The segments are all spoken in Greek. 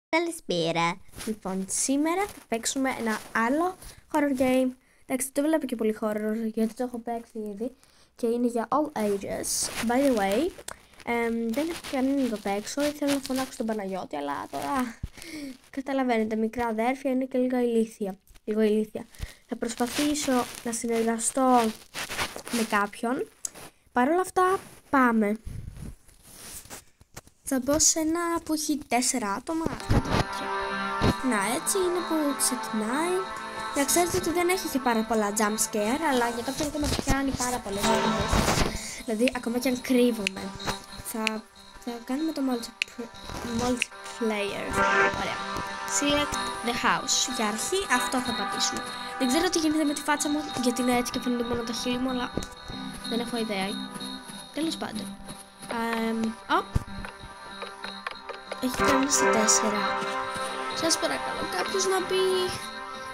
Καλησπέρα. Λοιπόν, σήμερα θα παίξουμε ένα άλλο horror game. Εντάξει, δεν βλέπω και πολύ horror γιατί το έχω παίξει ήδη και είναι για all ages. By the way, δεν έχω κανένα να το παίξω. Ήθελα να φωνάξω τον Παναγιώτη, αλλά τώρα καταλαβαίνετε, μικρά αδέρφια είναι και λίγο ηλίθια. Θα προσπαθήσω να συνεργαστώ με κάποιον. Παρ' όλα αυτά, πάμε. Θα μπω σε ένα που έχει 4 άτομα, κάτι τέτοιο. Να, έτσι είναι που ξεκινάει. Να ξέρετε ότι δεν έχει και πάρα πολλά jump scare, αλλά για κάποιον ακόμα πιάνει πάρα πολλές φορές. Δηλαδή, ακόμα και αν κρύβομαι. Θα κάνουμε το multiplayer. Ωραία. Select the house. Για αρχή, αυτό θα πατήσουμε. Δεν ξέρω τι γίνεται με τη φάτσα μου, γιατί είναι έτσι και φαίνονται μόνο τα χείλη μου, αλλά δεν έχω ιδέα. Τέλος πάντων. Έχει κάνει στα 4. Σας παρακαλώ κάποιος να πει.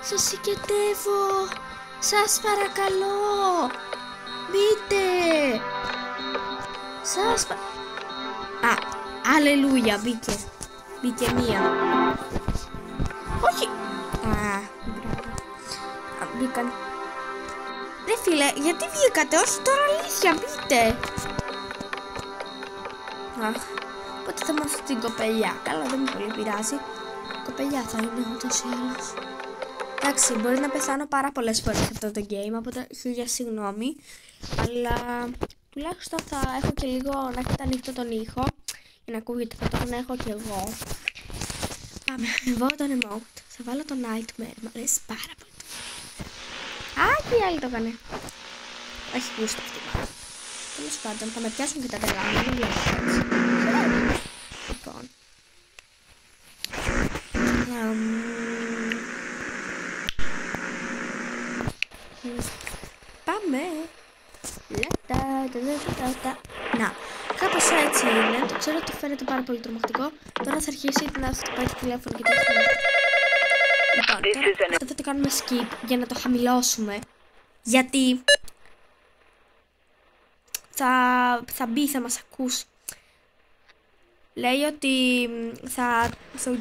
Σας συγκετεύω. Σας παρακαλώ. Μπείτε. Αλληλούια, μπήκε. Μπήκε μία. Όχι. Μπήκαν. Ρε φίλε, γιατί βγήκατε? Όχι τώρα, αλήθεια, μπείτε. Οπότε θα μάθω την κοπελιά. Καλά, δεν με πολύ πειράζει. Κοπελιά θα είναι ούτως ή άλλως. Εντάξει, μπορεί να πεθάνω πάρα πολλές φορές σε αυτό το game, οπότε χίλια συγγνώμη. Αλλά τουλάχιστον θα έχω και λίγο να έχετε ανοιχτό τον ήχο για να ακούγεται, θα τον έχω και εγώ. Πάμε, βάλω τον emote. Θα βάλω το nightmare, μου αρέσει πάρα πολύ. Και οι άλλοι το έκανε. Όχι γούστο αυτή μάλλον. Τέλος πάντων, θα με πιάσουν και τα τρελά, δεν βλέπω έτσι. Λοιπόν. Πάμε. Να, κάπως έτσι είναι. Το ξέρω ότι φαίνεται πάρα πολύ τρομακτικό. Τώρα θα αρχίσει να χτυπάει το τηλέφωνο και τέτοια. Λοιπόν, τώρα αυτό θα το κάνουμε skip για να το χαμηλώσουμε. Γιατί θα μπει, θα μας ακούσει. Λέει ότι θα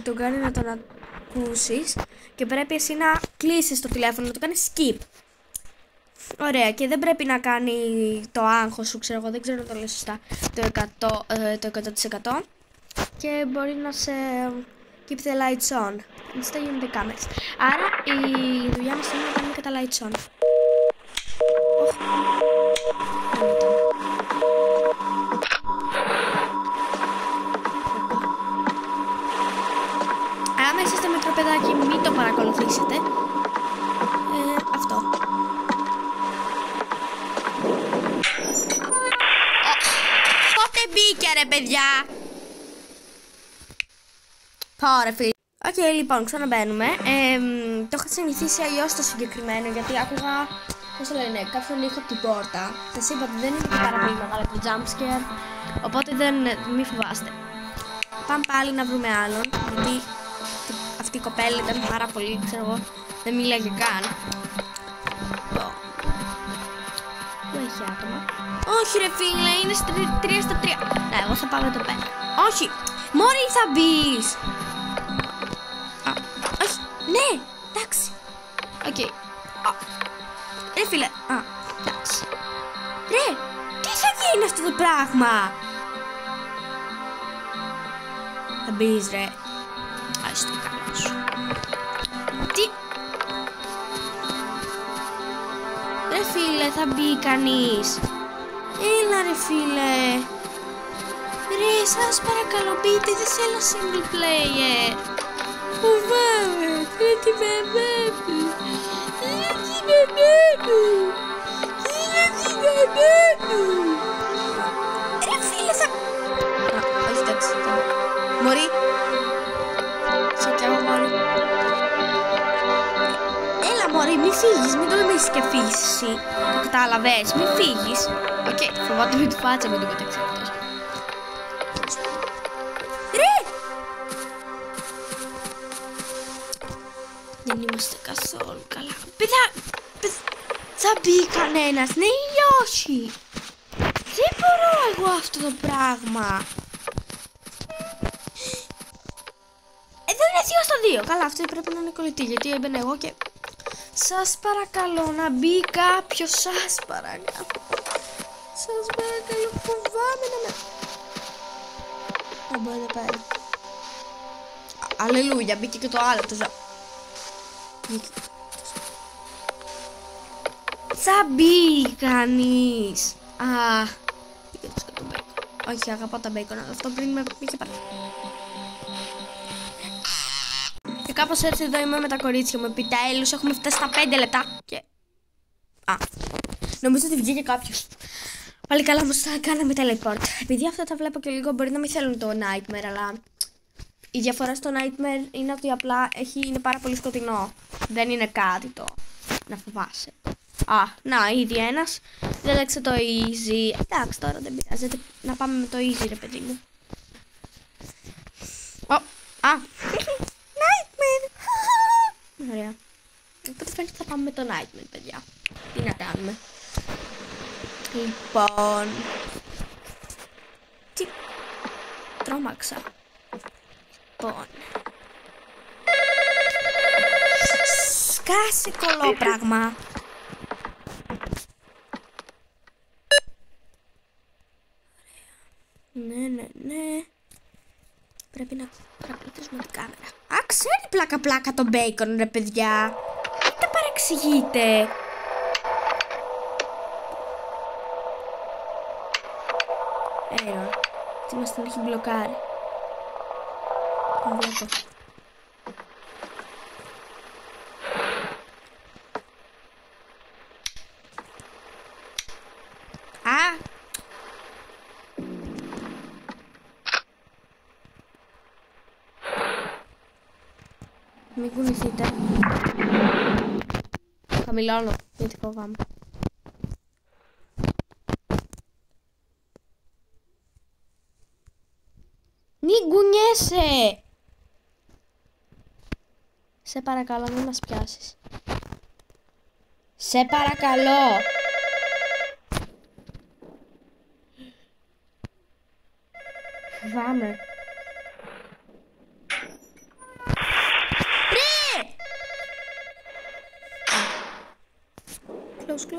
τον κάνει να τον ακούσεις και πρέπει εσύ να κλείσεις το τηλέφωνο, να το κάνεις skip. Ωραία, και δεν πρέπει να κάνει το άγχος σου, ξέρω εγώ, δεν ξέρω να το λέω σωστά, το 100%. Και μπορεί να σε keep the lights on. Έτσι θα γίνονται κάμερες. Άρα η δουλειά μας είναι να κάνουμε και τα lights on. Άμα είσαστε μικρό παιδάκι, μην το παρακολουθήσετε. Αυτό. Πότε μπήκε ρε παιδιά? Ωραία φίλοι. Οκ, λοιπόν, ξαναμπαίνουμε. Το είχα συνηθίσει αλλιώς το συγκεκριμένο, γιατί άκουγα, πώς το λένε, κάποιον ήχο από την πόρτα. Σας είπα ότι δεν είναι πάρα πολύ μεγάλο το jumpscare, οπότε μη φοβάστε. Πάμε πάλι να βρούμε άλλον, γιατί αυτή η κοπέλα ήταν πάρα πολύ, ξέρω εγώ, δεν μίλαγε καν. Πού έχει άτομα? Όχι ρε φίλε, είναι 3 στα 3. Ναι, εγώ θα πάω με το 5. Όχι, μόλι θα μπεις. Όχι, ναι, εντάξει. Οκ. Ρε φίλε, εντάξει. Ρε, τι θα γίνει αυτό το πράγμα? Θα μπεις ρε. Ας το κάνω σου. Τι? Ρε φίλε, θα μπει κανείς? Έλα ρε φίλε. Ρε, σας παρακαλώ μπείτε, δεν θέλω single player. Φοβάμαι, είναι τη μαμά μου. Είναι τη μαμά μου. Είναι τη μαμά μου. Ρε φίλε, θα... όχι εντάξει, μωρή. Σε πιάω μωρή. Έλα μωρή, μη φύγεις, μην τολμήσεις και φύγεις εσύ. Το κατάλαβες, μη φύγεις. Οκ, φοβάται με τη φάτσα με τίποτα εξαιρετός. Ρε! Δεν είμαστε καθόλου καλά. Παιδιά, θα μπει κανένας, ναι ή όχι? Δεν μπορώ εγώ αυτό το πράγμα. Δεν 2 στο 2. Καλά, αυτή πρέπει να είναι κολλητή, γιατί έμπαινε εγώ και... Σας παρακαλώ να μπει κάποιος, σας παρακαλώ. Σας παρακαλώ, φοβάμαι να με... Δεν μπορεί να πάει. Αλληλούια, μπήκε και το άλλο, το ζω. Θα μπει κανείς. Α, μπήκε το σκατό μπέικον. Όχι, αγαπάω τα μπέικον, αλλά αυτό πριν με μπήκε πάρα. Και κάπως έτσι εδώ είμαι με τα κορίτσια μου. Επιτέλους έχουμε φτάσει στα 5 λεπτά. Και... Α, νομίζω ότι βγήκε κάποιος. Πάλι καλά, όμως θα κάναμε teleport. Επειδή αυτά τα βλέπω και λίγο μπορεί να μην θέλουν το Nightmare, αλλά η διαφορά στο Nightmare είναι ότι απλά είναι πάρα πολύ σκοτεινό. Δεν είναι κάτι το να φοβάσαι. Α, να, ήδη ένας. Διάλεξε το easy. Εντάξει, τώρα δεν πειράζει. Να πάμε με το easy, ρε παιδί μου. Α, Nightmare. Ωραία. Οπότε φαίνεται θα πάμε με το Nightmare, παιδιά. Τι να κάνουμε. Λοιπόν. Τι. Τρόμαξα. Λοιπόν. Σκάσε κολόπραγμα. Ναι. Πρέπει να παρακολουθήσουμε την κάμερα. Α, ξέρει πλάκα το bacon, ρε παιδιά. Δεν τα παρεξηγείτε. Τι μας τον έχει μπλοκάρει. Δεν βλέπω. Α! Μην κουνηθείτε. Χαμηλώνω, γιατί φοβάμαι. Μην κουνιέσαι! Σε παρακαλώ, μην μας πιάσεις. Σε παρακαλώ! Φοβάμαι. Ρε! Close.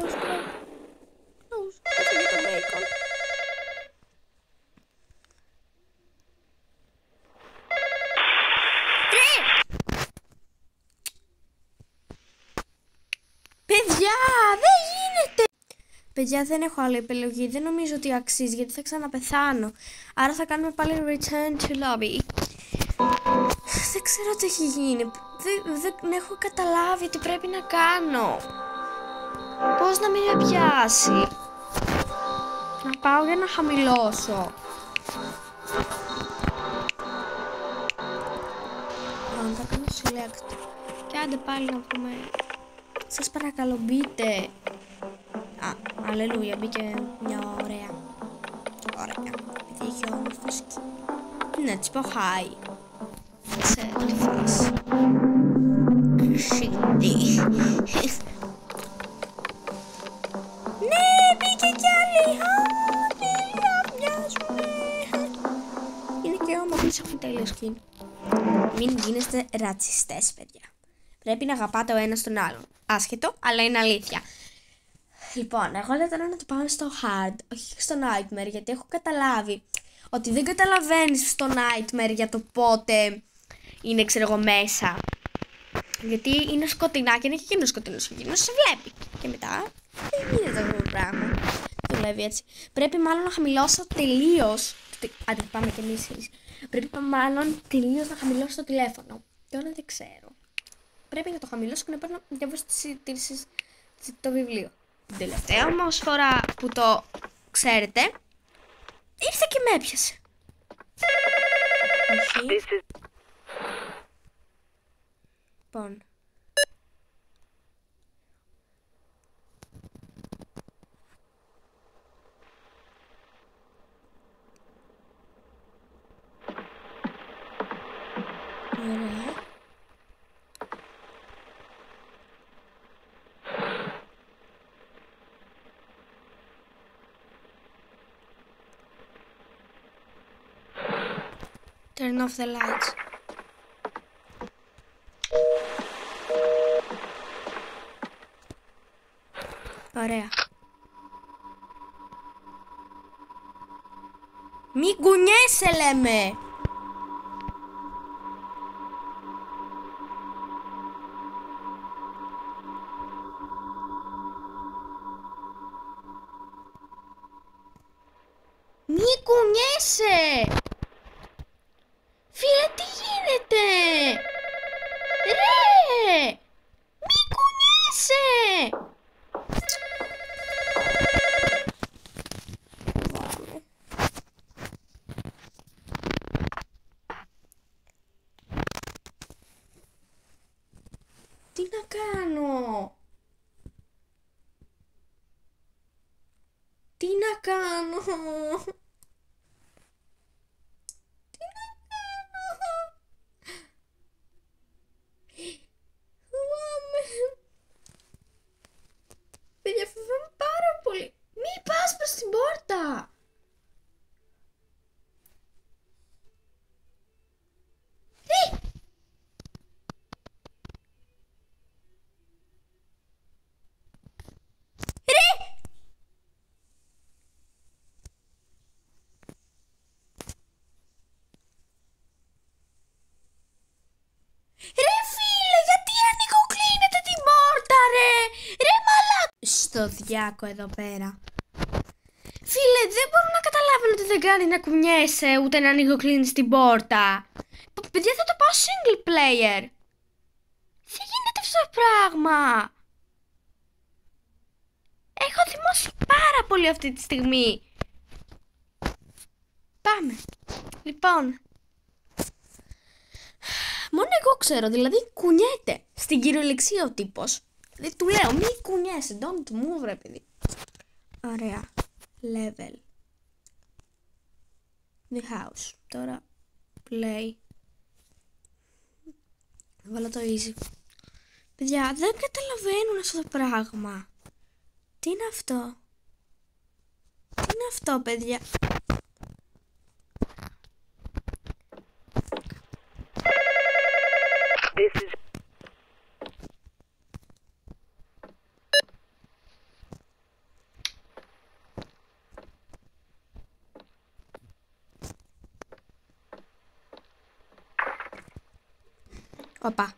Έφυγε το bacon. Παιδιά, δεν έχω άλλη επιλογή. Δεν νομίζω ότι αξίζει γιατί θα ξαναπεθάνω. Άρα θα κάνουμε πάλι return to lobby. Δεν ξέρω τι έχει γίνει. Δεν έχω καταλάβει τι πρέπει να κάνω. Πώς να μην με πιάσει. Να πάω για να χαμηλώσω. Θα κάνω select. Και άντε πάλι να πούμε. Σας παρακαλώ μπείτε. Αλληλούια, μπήκε μια ωραία. Επειδή είχε όμορφο σκι. Να της πω hi. Σε τη φάση. Ναι, μπήκε κι άλλη. Τέλεια, μοιάζουνε. Είναι και όμορφες, έχουν τέλειο σκιν. Μην γίνεστε ρατσιστές, παιδιά. Πρέπει να αγαπάτε ο ένας τον άλλον. Άσχετο, αλλά είναι αλήθεια. Λοιπόν, εγώ λέω τώρα να το πάμε στο hard, όχι στο nightmare, γιατί έχω καταλάβει ότι δεν καταλαβαίνεις στο nightmare για το πότε είναι, ξέρω εγώ, μέσα. Γιατί είναι σκοτεινά και είναι και εκείνος σκοτεινός και εκείνος σε βλέπει. Και μετά δεν γίνεται αυτό το πράγμα. Δουλεύει έτσι. Πρέπει μάλλον να χαμηλώσω τελείως. Άντε, πάμε κι εμείς. Πρέπει μάλλον τελείως να χαμηλώσω το τηλέφωνο. Τώρα δεν ξέρω. Πρέπει να το χαμηλώσω και να παίρνω διαβάσει το βιβλίο. Την τελευταία όμως φορά που το ξέρετε, ήρθε και με έπιασε. Όχι. Λοιπόν. Ωραία. Turn off the lights. Ωραία. Μη κουνιέσαι, λέμε. Μη κουνιέσαι. Φίλε, τι γίνεται? Ρε! Μη κουνιέσαι. Τι να κάνω? Τι να κάνω? Τι να κάνω? Φοβάμαι. Παιδιά, φοβάμαι πάρα πολύ. Μη πας προς την πόρτα. Ρε φίλε, γιατί ανοιγοκλίνετε την πόρτα, ρε! Ρε μαλάκα! Στο διάκο εδώ πέρα. Φίλε, δεν μπορώ να καταλάβω ότι δεν κάνει να κουνιέσαι ούτε να ανοιγοκλίνεις την πόρτα. Παιδιά, θα το πάω single player. Δεν γίνεται αυτό το πράγμα. Έχω θυμώσει πάρα πολύ αυτή τη στιγμή. Πάμε. Λοιπόν. Μόνο εγώ ξέρω, δηλαδή κουνιέται. Στην κυριολεξία ο τύπος. Δηλαδή του λέω μη κουνιέσαι, don't move ρε παιδί. Ωραία. Level. The house. Τώρα play. Βάλω το easy. Παιδιά, δεν καταλαβαίνουν αυτό το πράγμα. Τι είναι αυτό? Τι είναι αυτό, παιδιά? Οπα.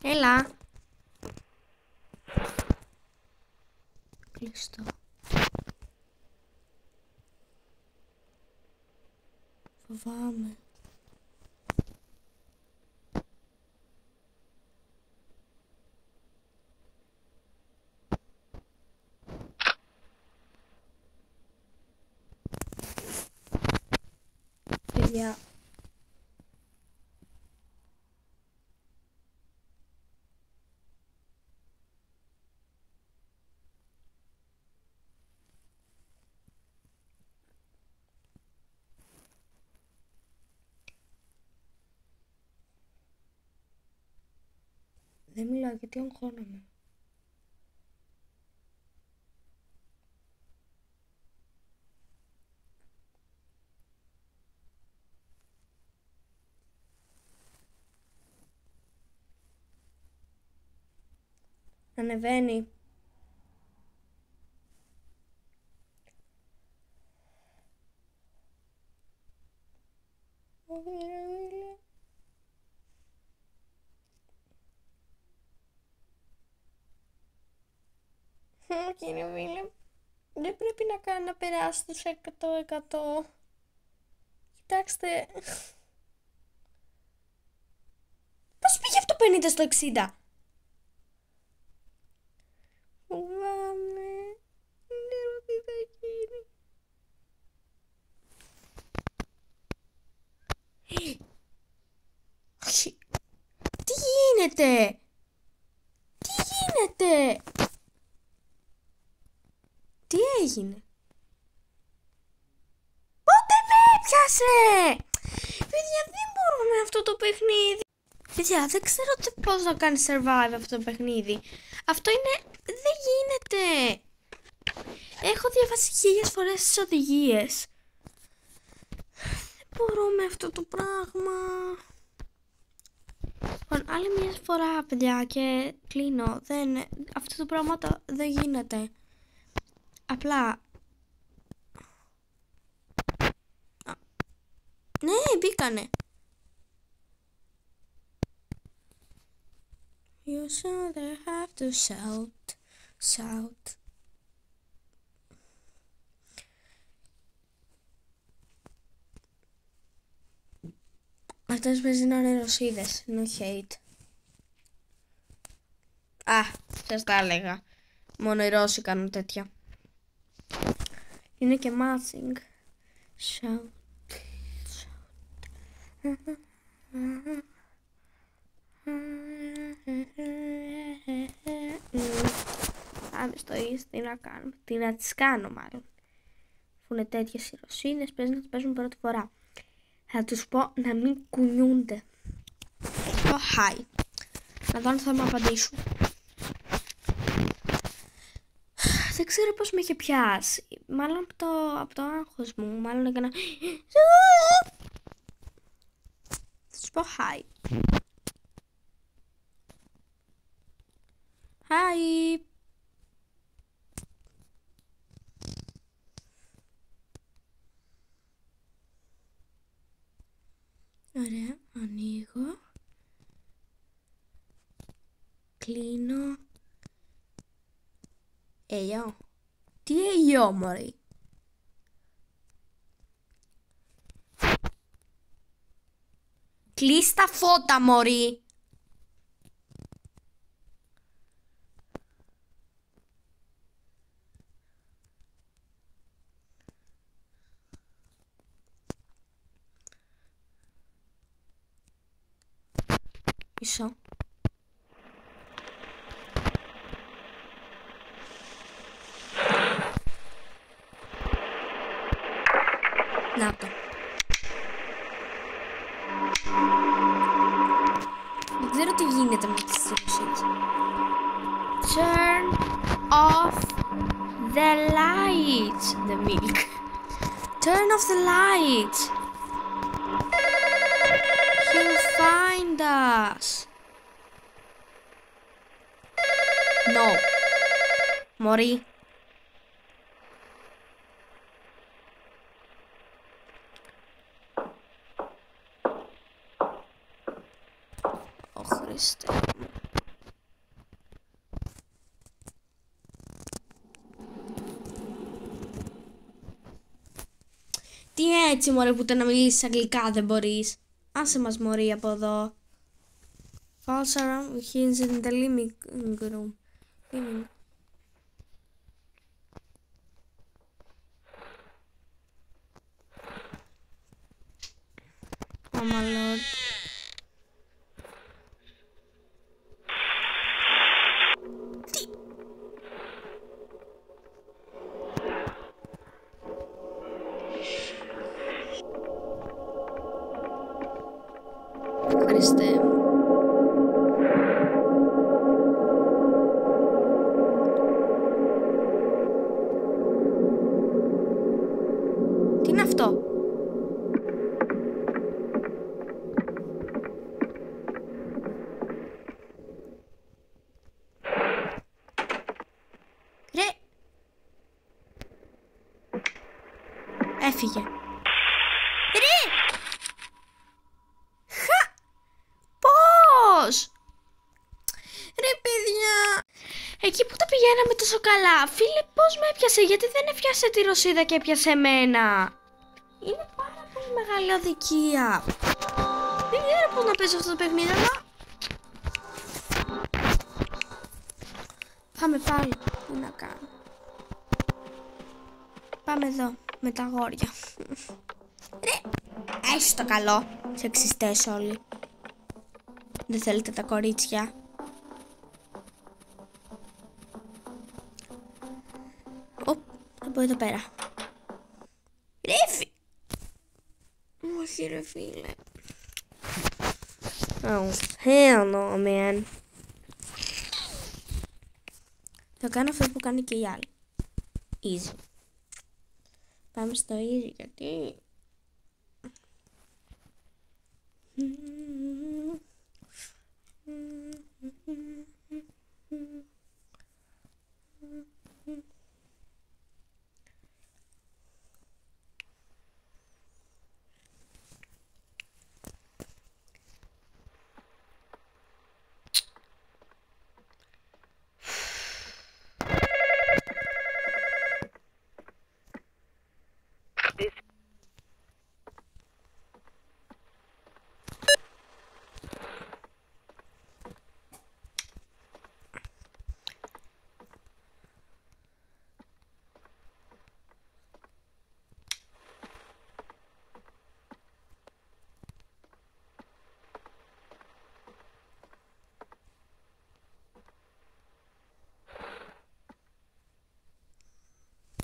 Έλα. Κλειστό. Φοβάμαι. Παιδιά. Δεν μιλάω γιατί αγχώνομαι. Ανεβαίνει. Κύριε Βίλεμ, δεν πρέπει να κάνω να περάσει τους 100%. Κοιτάξτε. Πώς πήγε από το 50 στο 60? Φοβάμαι. Δεν ξέρω τι θα γίνει. Τι γίνεται? Τι γίνεται? Τι έγινε? Πότε με έπιασε? Παιδιά, δεν μπορώ με αυτό το παιχνίδι. Παιδιά, δεν ξέρω πώς να κάνει survive αυτό το παιχνίδι. Αυτό είναι... δεν γίνεται. Έχω διαβάσει 1000 φορές τις οδηγίες. Δεν μπορώ με αυτό το πράγμα. Λοιπόν, άλλη μια φορά, παιδιά, και κλείνω. Αυτό το πράγμα δεν γίνεται. Απλά... Ναι, μπήκανε. You should have to shout. Αυτές παίζει να είναι Ρωσίδες, no hate. Α, σας τα έλεγα. Μόνο οι Ρώσοι κάνουν τέτοια. Είναι και matching. Shout. Πάμε στο East, τι να κάνουμε. Τι να τις κάνω μάλλον. Αφού είναι τέτοιες οι Ρωσίδες, παίζει να τις παίζουν πρώτη φορά. Θα τους πω να μην κουνιούνται. Το hi. Να δω αν θα μου απαντήσουν. Δεν ξέρω πώς με είχε πιάσει. Μάλλον από το άγχος μου. Μάλλον έκανα... Θα τους πω hi. Hi. Ωραία, ανοίγω. Κλείνω. Ελιό. Τι ελιό, μωρή. Κλείς τα φώτα, μωρή. Μισό. Να το. Δεν ξέρω τι γίνεται με τις συλλογίες. Turn off the lights. The milk. Turn off the lights. He'll find us. No. Μωρή. Ω Χριστέ μου. Τι έτσι, μωρέ, που να μιλήσεις αγγλικά δεν μπορείς. Άσε μας, μωρή, από εδώ. Falls around, he's in the living room. Oh my lord. Χριστέ μου. Τι είναι αυτό? Ρε! Έφυγε. Ρε! Πώς? Ρε παιδιά, εκεί που τα πηγαίναμε τόσο καλά, φίλε, πώς με έπιασε? Γιατί δεν έπιασε τη Ρωσίδα και έπιασε εμένα? Είναι πάρα πολύ μεγάλη αδικία. Δεν ξέρω πώς να παίζω αυτό το παιχνίδι, αλλά... Πάμε πάλι. Τι να κάνω? Πάμε εδώ, με τα αγόρια. Ρε, έχεις το καλό. Σεξιστές όλοι. Δεν θέλετε τα κορίτσια? Οπ, θα πω εδώ πέρα. Ρέφι! Όχι ρε φίλε. Oh, hell no, man. Θα κάνω αυτό που κάνει και οι άλλοι. Easy. Πάμε στο easy γιατί...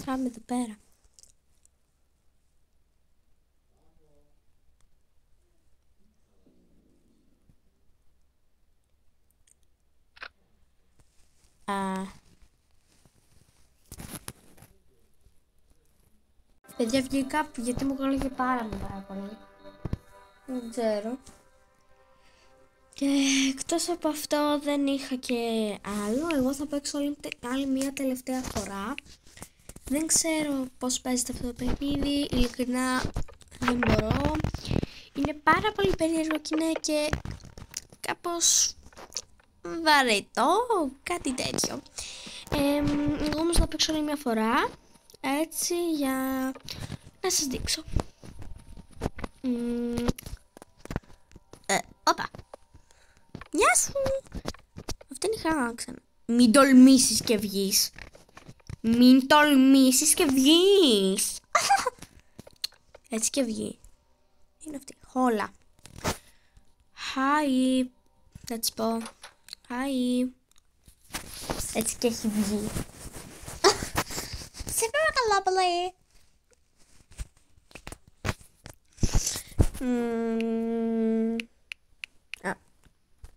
Κάμε εδώ πέρα. Παιδιά, βγήκα γιατί μου κόλλησε πάρα πολύ. Δεν ξέρω. Και εκτός από αυτό δεν είχα και άλλο. Εγώ θα παίξω άλλη μια τελευταία φορά. Δεν ξέρω πώς παίζεται αυτό το παιχνίδι. Ειλικρινά δεν μπορώ. Είναι πάρα πολύ περίεργο και είναι και κάπως βαρετό. Κάτι τέτοιο. Εγώ όμως θα παίξω άλλη μια φορά. Έτσι για να σας δείξω. Όπα. Γεια σου. Αυτή είναι η χαρά ξανά. Μην τολμήσεις και βγεις. Μην τολμήσεις και βγεις. Έτσι και βγει. Είναι αυτή. Χόλα. Hi. Έτσι πω. Hi. Έτσι και έχει βγει. Σε παρακαλώ πολύ.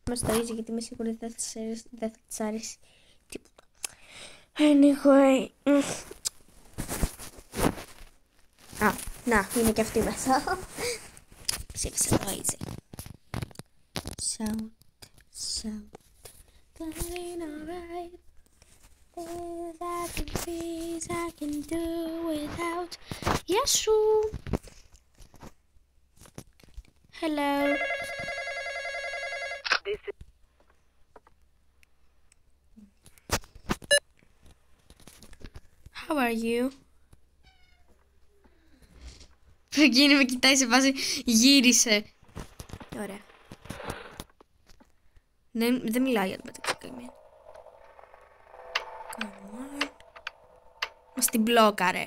Μας το ρίζει γιατί είμαι σίγουρη δεν θα της αρέσει τίποτα. Anyway. Να, είναι και αυτή μέσα. Ψήφισε το easy. Sound. Feeling alright. There's I can freeze, I can do without. Yes, hello. How are you? Εκείνη με κοιτάει σε βάση γύρισε. Ωραία. Δεν μιλάει για το μεταξύ καημένη. Come on. Μας την μπλόκαρε.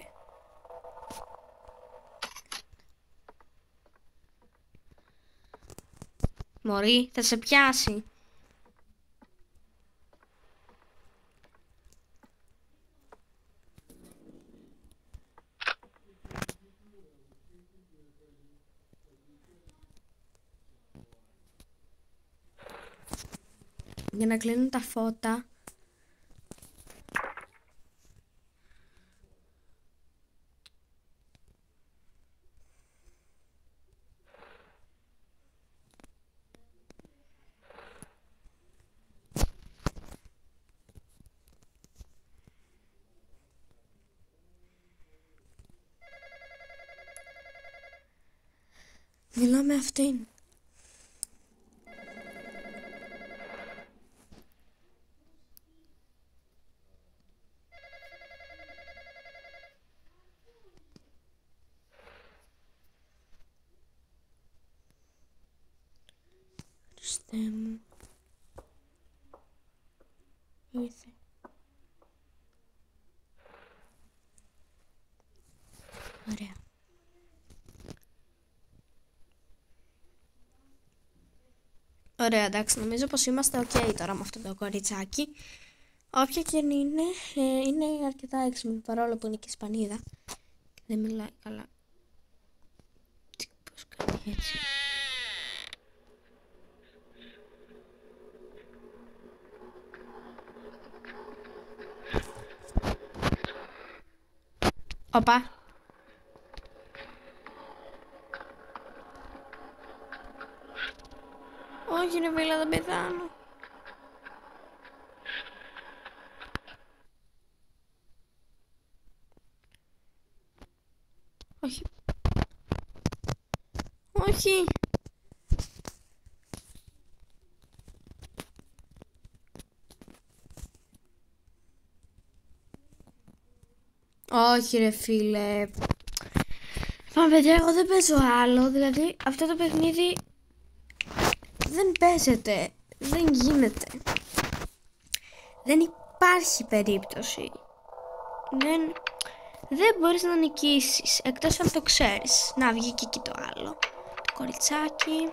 Μωρή, θα σε πιάσει. Για να κλείνουν τα φώτα. Μιλάω με αυτήν. Χριστέ μου. Ήρθε. Ωραία. Ωραία, εντάξει, νομίζω πως είμαστε ok τώρα με αυτό το κοριτσάκι. Όποια και είναι, είναι αρκετά έξυπνη, παρόλο που είναι και Ισπανίδα. Δεν μιλάει καλά. Πώς κάνει έτσι. Όπα. Όχι ρε φίλα, δεν πεθάνω. Όχι. Όχι. Όχι ρε φίλε. Πάμε παιδιά, εγώ δεν παίζω άλλο. Δηλαδή αυτό το παιχνίδι δεν παίζεται. Δεν γίνεται. Δεν υπάρχει περίπτωση. Δεν μπορείς να νικήσεις. Εκτός αν το ξέρεις. Να βγήκε και το άλλο. Το κοριτσάκι.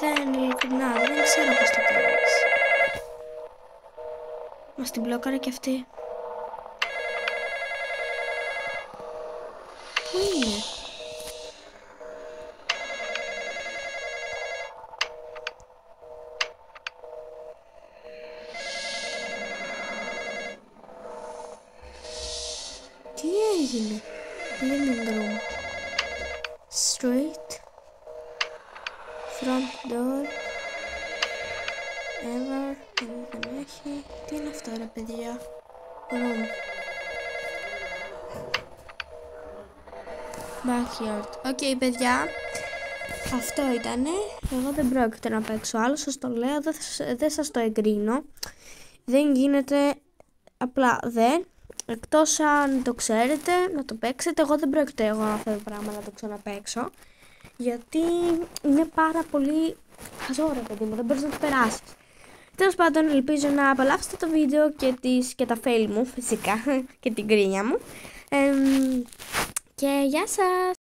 Δεν ειλικρινά. Δεν ξέρω πώς το κάνεις. Μας την μπλόκαρε και αυτή. Πού είναι? Τι έγινε? Living room. Street. Front door. Ever. Δεν έχει. Τι είναι αυτό ρε παιδιά? Room. Backyard. Οκ, παιδιά. Αυτό ήτανε. Εγώ δεν πρόκειται να παίξω άλλο. Σας το λέω. Δεν σας το εγκρίνω. Δεν γίνεται. Απλά δεν. Εκτός αν το ξέρετε να το παίξετε. Εγώ δεν πρόκειται αυτό το πράγμα να το ξαναπαίξω. Γιατί είναι πάρα πολύ χαζό ρε παιδί μου. Δεν μπορείς να το περάσεις. Τέλος πάντων, ελπίζω να απολαύσετε το βίντεο και τα fail μου φυσικά και την κρίνια μου. Και γεια σας!